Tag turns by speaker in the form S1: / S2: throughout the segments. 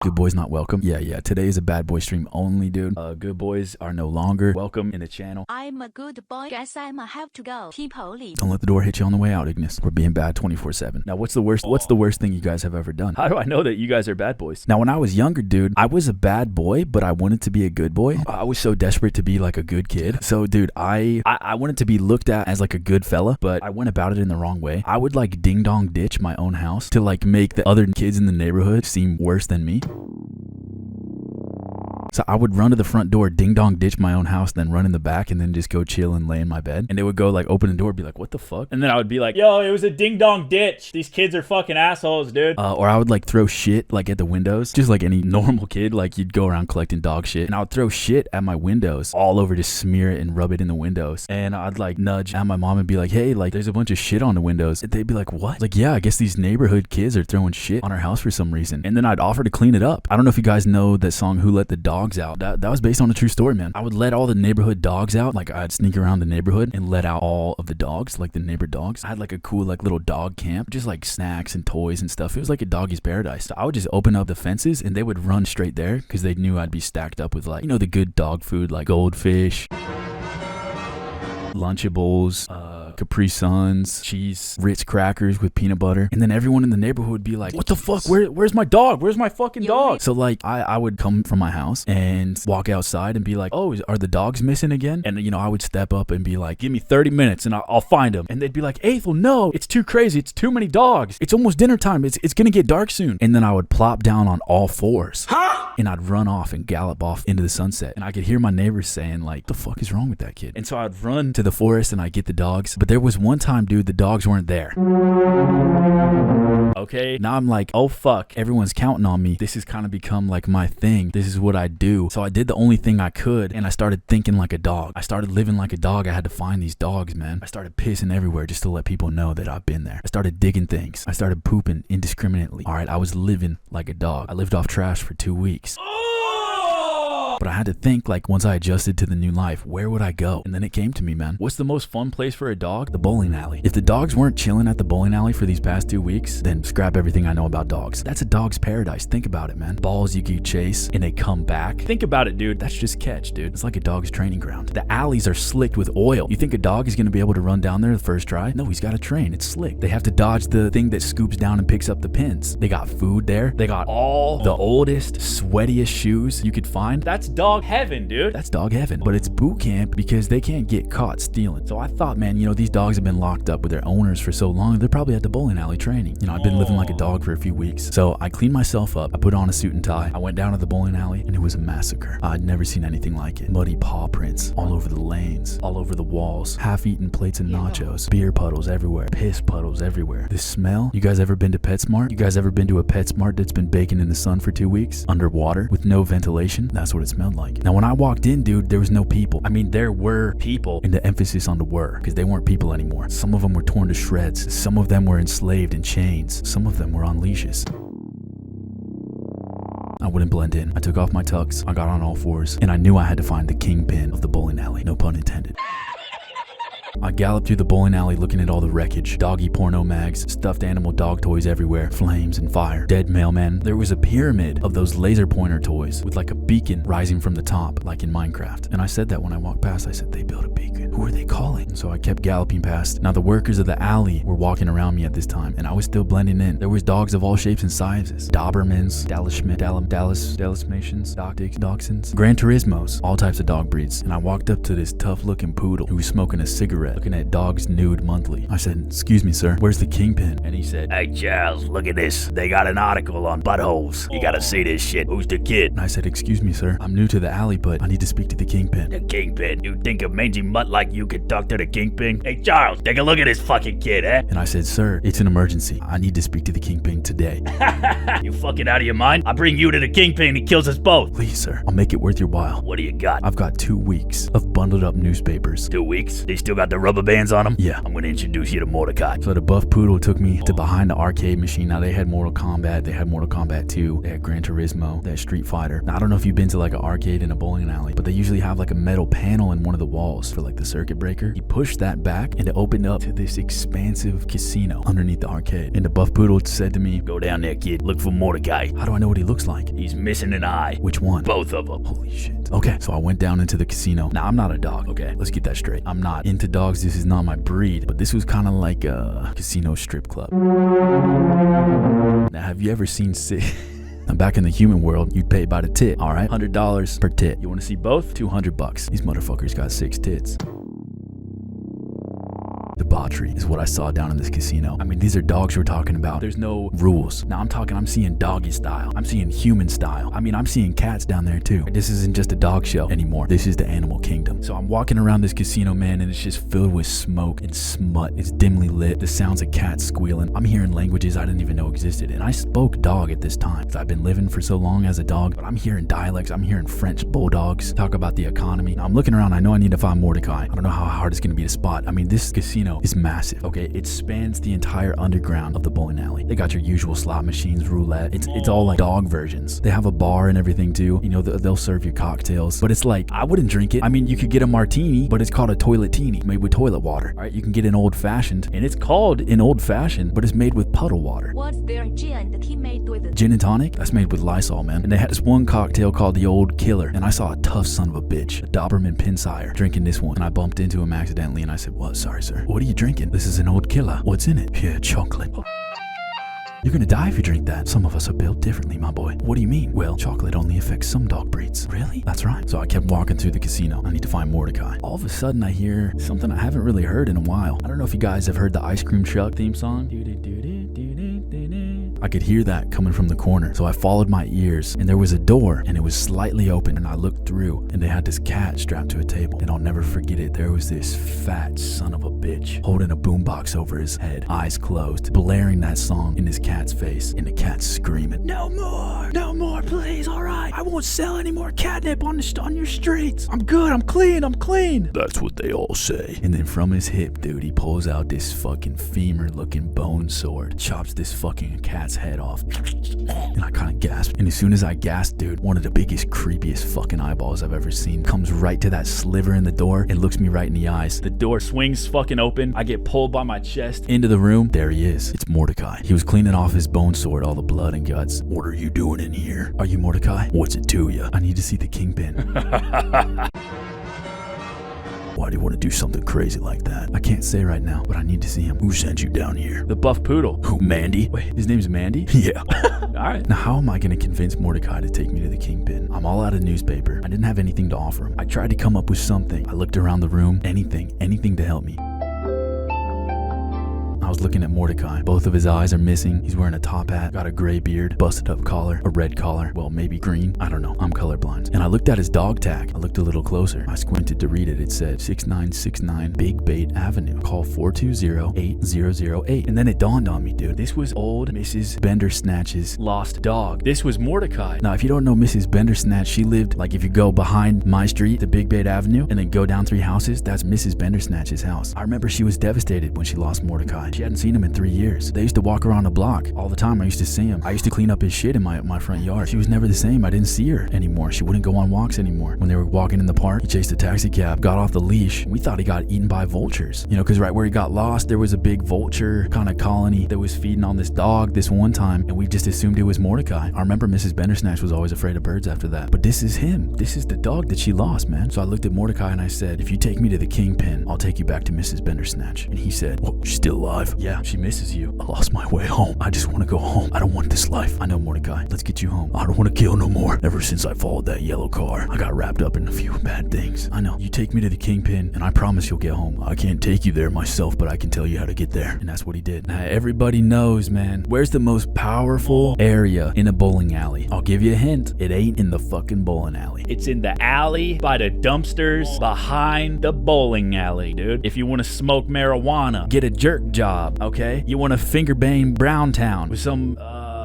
S1: Good boys not welcome. Yeah. Today is a bad boy stream only, dude. Good boys are no longer welcome in the channel.
S2: I'm a good boy. Guess I'ma have to go. People leave.
S1: Don't let the door hit you on the way out, Ignis. We're being bad 24/7. Now, what's the worst thing you guys have ever done? How do I know that you guys are bad boys? Now, when I was younger, dude, I was a bad boy, but I wanted to be a good boy. I was so desperate to be like a good kid. So, dude, I wanted to be looked at as like a good fella, but I went about it in the wrong way. I would like ding dong ditch my own house to like make the other kids in the neighborhood seem worse than me. So I would run to the front door, ding dong ditch my own house, then run in the back and then just go chill and lay in my bed. And they would go like open the door, be like, what the fuck? And then I would be like, yo, it was a ding dong ditch. These kids are fucking assholes, dude. Or I would like throw shit like at the windows, just like any normal kid. Like you'd go around collecting dog shit, and I would throw shit at my windows all over, just smear it and rub it in the windows. And I'd like nudge at my mom and be like, hey, like there's a bunch of shit on the windows. And they'd be like, what? Like, yeah, I guess these neighborhood kids are throwing shit on our house for some reason. And then I'd offer to clean it up. I don't know if you guys know that song, Who Let the Dogs Out. That was based on a true story, man. I would let all the neighborhood dogs out. Like I'd sneak around the neighborhood and let out all of the dogs, like the neighbor dogs. I had like a cool like little dog camp, just like snacks and toys and stuff. It was like a doggy's paradise. So I would just open up the fences and they would run straight there because they knew I'd be stacked up with like, you know, the good dog food like goldfish, Lunchables, Capri Suns, cheese, Ritz crackers with peanut butter. And then everyone in the neighborhood would be like, what the fuck? Where's my dog? Where's my fucking dog? So like I would come from my house and walk outside and be like, oh, are the dogs missing again? And you know, I would step up and be like, give me 30 minutes and I'll find them. And they'd be like, Aethel, no, it's too crazy. It's too many dogs. It's almost dinner time. It's gonna get dark soon. And then I would plop down on all fours. And I'd run off and gallop off into the sunset. And I could hear my neighbors saying like, the fuck is wrong with that kid? And so I'd run to the forest and I'd get the dogs. But there was one time, dude, the dogs weren't there. Okay, now I'm like, oh fuck, everyone's counting on me. This has kind of become like my thing. This is what I do. So I did the only thing I could, and I started thinking like a dog. I started living like a dog. I had to find these dogs, man. I started pissing everywhere just to let people know that I've been there. I started digging things. I started pooping indiscriminately. All right, I was living like a dog. I lived off trash for 2 weeks. But I had to think, like, once I adjusted to the new life, where would I go? And then it came to me, man. What's the most fun place for a dog? The bowling alley. If the dogs weren't chilling at the bowling alley for these past 2 weeks, then scrap everything I know about dogs. That's a dog's paradise. Think about it, man. Balls you could chase and they come back. Think about it, dude. That's just catch, dude. It's like a dog's training ground. The alleys are slicked with oil. You think a dog is going to be able to run down there the first try? No, he's got to train. It's slick. They have to dodge the thing that scoops down and picks up the pins. They got food there. They got all the oldest, sweatiest shoes you could find. That's dog heaven, dude. That's dog heaven. But it's boot camp because they can't get caught stealing. So I thought, man, you know, these dogs have been locked up with their owners for so long, they're probably at the bowling alley training. You know, I've been living like a dog for a few weeks. So I cleaned myself up. I put on a suit and tie. I went down to the bowling alley and it was a massacre. I'd never seen anything like it. Muddy paw prints all over the lanes, all over the walls, half-eaten plates of nachos, beer puddles everywhere, piss puddles everywhere. This smell, you guys ever been to PetSmart? You guys ever been to a PetSmart that's been baking in the sun for 2 weeks? Underwater with no ventilation? That's what it smelled like. Now when I walked in, dude, there was no people. I mean, there were people, and the emphasis on the were, because they weren't people anymore. Some of them were torn to shreds. Some of them were enslaved in chains. Some of them were on leashes. I wouldn't blend in. I took off my tux, I got on all fours, and I knew I had to find the kingpin of the bowling alley. No pun intended. I galloped through the bowling alley looking at all the wreckage. Doggy porno mags, stuffed animal dog toys everywhere, flames and fire, dead mailman. There was a pyramid of those laser pointer toys with like a beacon rising from the top, like in Minecraft. And I said that when I walked past, I said, they built a beacon. Who are they calling? And so I kept galloping past. Now the workers of the alley were walking around me at this time, and I was still blending in. There was dogs of all shapes and sizes. Dobermans, Dallas Schmidt, Dallasmations, Dachshunds, Gran Turismos, all types of dog breeds. And I walked up to this tough looking poodle who was smoking a cigarette, looking at Dogs Nude Monthly. I said, excuse me, sir, where's the kingpin? And he said,
S3: hey, Charles, look at this. They got an article on buttholes. You gotta see this shit. Who's the kid?
S1: And I said, excuse me, sir, I'm new to the alley, but I need to speak to the kingpin.
S3: The kingpin? You think a mangy mutt like you could talk to the kingpin? Hey, Charles, take a look at this fucking kid, eh?
S1: And I said, sir, it's an emergency. I need to speak to the kingpin today.
S3: You fucking out of your mind? I bring you to the kingpin, he kills us both.
S1: Please, sir, I'll make it worth your while.
S3: What do you got?
S1: I've got 2 weeks of bundled up newspapers.
S3: 2 weeks? They still got the rubber bands on them?
S1: Yeah.
S3: I'm gonna introduce you to Mordecai.
S1: So the buff poodle took me to behind the arcade machine. Now they had Mortal Kombat, they had Mortal Kombat 2, they had Gran Turismo, they had Street Fighter. Now I don't know if you've been to like an arcade in a bowling alley, but they usually have like a metal panel in one of the walls for like the circuit breaker. He pushed that back and it opened up to this expansive casino underneath the arcade. And the buff poodle said to me,
S3: Go down there, kid. Look for Mordecai.
S1: how do I know what he looks like?
S3: He's missing an eye.
S1: Which one?
S3: Both of them.
S1: Holy shit. Okay, so I went down into the casino. Now, I'm not a dog, okay? Let's get that straight. I'm not into dogs. This is not my breed. But this was kind of like a casino strip club. Now, have you ever seen Now, back in the human world, you'd pay by the tit, all right? $100 per tit. You want to see both? $200. These motherfuckers got 6 tits. Debauchery is what I saw down in this casino. I mean, these are dogs we're talking about. There's no rules. Now I'm seeing doggy style. I'm seeing human style. I mean, I'm seeing cats down there too. This isn't just a dog show anymore. This is the animal kingdom. So I'm walking around this casino, man, and it's just filled with smoke and smut. It's dimly lit. The sounds of cats squealing. I'm hearing languages I didn't even know existed. And I spoke dog at this time because I've been living for so long as a dog, but I'm hearing dialects. I'm hearing French bulldogs talk about the economy. Now I'm looking around. I know I need to find Mordecai. I don't know how hard it's going to be to spot. I mean, this casino is massive, okay? It spans the entire underground of the bowling alley. They got your usual slot machines, roulette. It's all like dog versions. They have a bar and everything too. You know, they'll serve you cocktails, but it's like, I wouldn't drink it. I mean, you could get a martini, but it's called a toiletini, made with toilet water. All right, you can get an old fashioned, and it's called an old fashioned, but it's made with puddle water.
S2: What's their gin and tea made with?
S1: Gin and tonic? That's made with Lysol, man. And they had this one cocktail called the Old Killer, and I saw a tough son of a bitch, a Doberman Pinsire, drinking this one, and I bumped into him accidentally, and I said, "What? Sorry, sir. What are you drinking? This is an Old Killer. What's in it?" "Yeah, chocolate." "You're gonna die if you drink that. Some of us are built differently, my boy." "What do you mean?" "Well, chocolate only affects some dog breeds." "Really?" "That's right." So I kept walking through the casino. I need to find Mordecai. All of a sudden I hear something I haven't really heard in a while. I don't know if you guys have heard the Ice Cream Truck theme song. I could hear that coming from the corner. So I followed my ears, and there was a door, and it was slightly open, and I looked through, and they had this cat strapped to a table. And I'll never forget it. There was this fat son of a bitch holding a boombox over his head, eyes closed, blaring that song in his cat's face, and the cat's screaming, "No more, please, all right. I won't sell any more catnip on your streets. I'm good, I'm clean. That's what they all say. And then from his hip, dude, he pulls out this fucking femur-looking bone sword, chops this fucking cat's head off, and I kind of gasped. And as soon as I gasped, dude, one of the biggest, creepiest fucking eyeballs I've ever seen comes right to that sliver in the door and looks me right in the eyes. The door swings fucking open. I get pulled by my chest into the room. There he is. It's Mordecai. He was cleaning off his bone sword, all the blood and guts. "What are you doing in here? Are you Mordecai? What's it to you? I need to see the kingpin." "Why do you want to do something crazy like that?" "I can't say right now, but I need to see him." "Who sent you down here?" "The buff poodle." "Who, Mandy?" "Wait, his name's Mandy?" "Yeah." Alright. Now how am I going to convince Mordecai to take me to the kingpin? I'm all out of newspaper. I didn't have anything to offer him. I tried to come up with something. I looked around the room. Anything to help me. I was looking at Mordecai. Both of his eyes are missing. He's wearing a top hat, got a gray beard, busted up collar, a red collar, well, maybe green. I don't know. I'm colorblind. And I looked at his dog tag. I looked a little closer. I squinted to read it. It said 6969 Big Bait Avenue. Call 420-8008. And then it dawned on me, dude. This was old Mrs. Bendersnatch's lost dog. This was Mordecai. Now, if you don't know Mrs. Bendersnatch, she lived, like if you go behind my street, the Big Bait Avenue, and then go down 3 houses, that's Mrs. Bendersnatch's house. I remember she was devastated when she lost Mordecai. She hadn't seen him in 3 years. They used to walk around the block all the time. I used to see him. I used to clean up his shit in my front yard. She was never the same. I didn't see her anymore. She wouldn't go on walks anymore. When they were walking in the park, he chased a taxi cab, got off the leash. We thought he got eaten by vultures. You know, because right where he got lost, there was a big vulture kind of colony that was feeding on this dog this one time, and we just assumed it was Mordecai. I remember Mrs. Bendersnatch was always afraid of birds after that. But this is him. This is the dog that she lost, man. So I looked at Mordecai and I said, "If you take me to the kingpin, I'll take you back to Mrs. Bendersnatch." And he said, "Well, she's still alive?" "Yeah, she misses you. I lost my way home. I just want to go home. I don't want this life." "I know, Mordecai. Let's get you home." "I don't want to kill no more. Ever since I followed that yellow car, I got wrapped up in a few bad things." "I know. You take me to the kingpin, and I promise you'll get home." "I can't take you there myself, but I can tell you how to get there." And that's what he did. Now, everybody knows, man, where's the most powerful area in a bowling alley? I'll give you a hint. It ain't in the fucking bowling alley.
S3: It's in the alley by the dumpsters behind the bowling alley, dude. If you want to smoke marijuana,
S1: Get a jerk job, okay? You want to finger bang Browntown with some,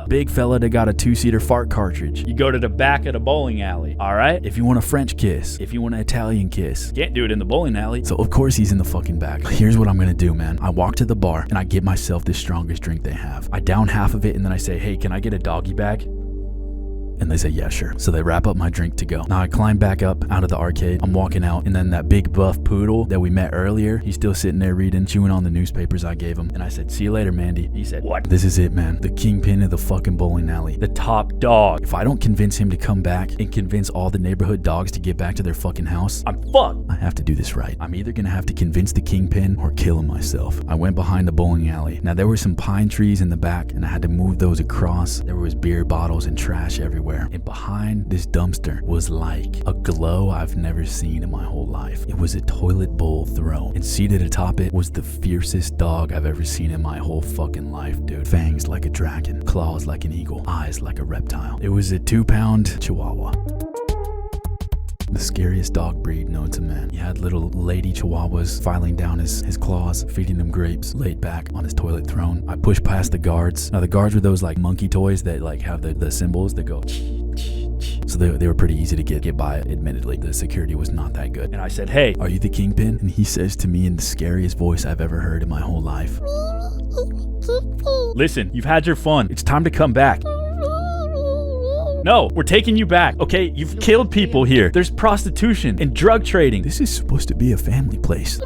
S1: big fella that got a 2-seater fart cartridge.
S3: you go to the back of the bowling alley, all right?
S1: If you want a French kiss, if you want an Italian kiss.
S3: Can't do it in the bowling alley.
S1: So of course he's in the fucking back. Here's what I'm gonna do, man. I walk to the bar and I get myself the strongest drink they have. I down half of it and then I say, "Hey, can I get a doggy bag?" And they say, yeah, sure. So they wrap up my drink to go. Now I climb back up out of the arcade. I'm walking out, and then that big buff poodle that we met earlier, he's still sitting there reading, chewing on the newspapers I gave him. And I said, see you later, Mandy. He said, what? This is it, man. The kingpin of the fucking bowling alley.
S3: The top dog.
S1: If I don't convince him to come back and convince all the neighborhood dogs to get back to their fucking house,
S3: I'm fucked.
S1: I have to do this right. I'm either gonna have to convince the kingpin or kill him myself. I went behind the bowling alley. Now there were some pine trees in the back, and I had to move those across. There was beer bottles and trash everywhere. And behind this dumpster was like a glow I've never seen in my whole life. It was a toilet bowl throne, and seated atop it was the fiercest dog I've ever seen in my whole fucking life, dude. Fangs like a dragon, claws like an eagle, eyes like a reptile. It was a 2-pound Chihuahua. The scariest dog breed known to man. He had little lady chihuahuas filing down his claws, feeding him grapes, laid back on his toilet throne. I pushed past the guards. Now the guards were those like monkey toys that like have the symbols that go so they were pretty easy to get by. Admittedly, the security was not that good.
S3: And I said, hey,
S1: are you the kingpin? And he says to me in the scariest voice I've ever heard in my whole life,
S3: listen, you've had your fun. It's time to come back. No, we're taking you back, okay? You've killed people here. There's prostitution and drug trading.
S1: this is supposed to be a family place.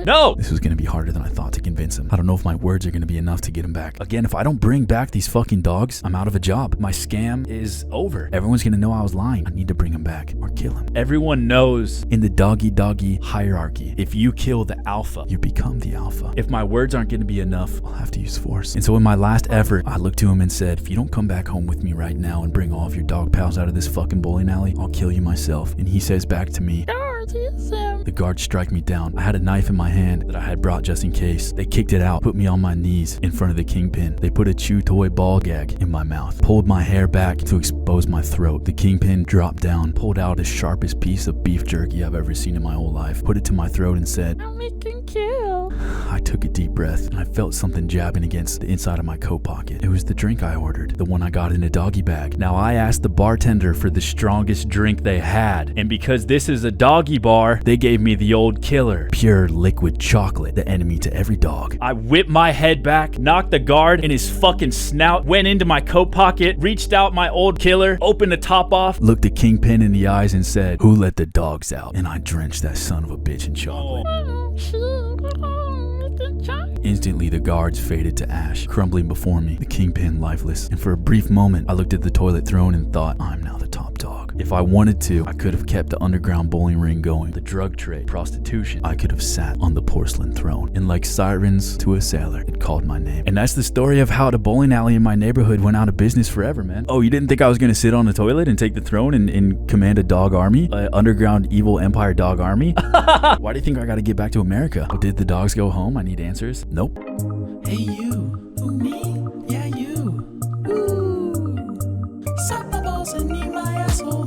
S3: No!
S1: This was gonna be harder than I thought to convince him. I don't know if my words are gonna be enough to get him back. Again, if I don't bring back these fucking dogs, I'm out of a job. My scam is over. Everyone's gonna know I was lying. I need to bring him back or kill him.
S3: Everyone knows
S1: In the doggy hierarchy,
S3: if you kill the alpha,
S1: you become the alpha.
S3: if my words aren't gonna be enough,
S1: I'll have to use force. And so in my last effort, I looked to him and said, if you don't come back home with me right now and bring all of your dog pals out of this fucking bowling alley, I'll kill you myself. And he says back to me, the guards strike me down. I had a knife in my hand that I had brought just in case. They kicked it out, put me on my knees in front of the kingpin. They put a chew toy ball gag in my mouth, pulled my hair back to expose my throat. The kingpin dropped down, pulled out the sharpest piece of beef jerky I've ever seen in my whole life, put it to my throat and said,
S2: I'm making kill.
S1: I took a deep breath and I felt something jabbing against the inside of my coat pocket. It was the drink I ordered, the one I got in a doggy bag.
S3: now I asked the bartender for the strongest drink they had. And because this is a doggy bar, they gave me the old killer.
S1: Pure liquid chocolate, the enemy to every dog.
S3: I whipped my head back, knocked the guard in his fucking snout, went into my coat pocket, reached out my old killer, opened the top off,
S1: Looked the kingpin in the eyes and said, who let the dogs out? And I drenched that son of a bitch in chocolate. Instantly, the guards faded to ash, crumbling before me, the kingpin lifeless. And for a brief moment, I looked at the toilet throne and thought, I'm now the top dog. If I wanted to, I could have kept the underground bowling ring going, the drug trade, prostitution. I could have sat on the porcelain throne, and like sirens to a sailor, it called my name. And that's the story of how the bowling alley in my neighborhood went out of business forever, man. Oh, you didn't think I was gonna sit on the toilet and take the throne and command a dog army? Underground evil empire dog army? Why do you think I gotta get back to America? Oh, did the dogs go home? I need answers. Nope.
S4: Hey you, who me? Yeah you. Ooh, suck my balls and eat my asshole.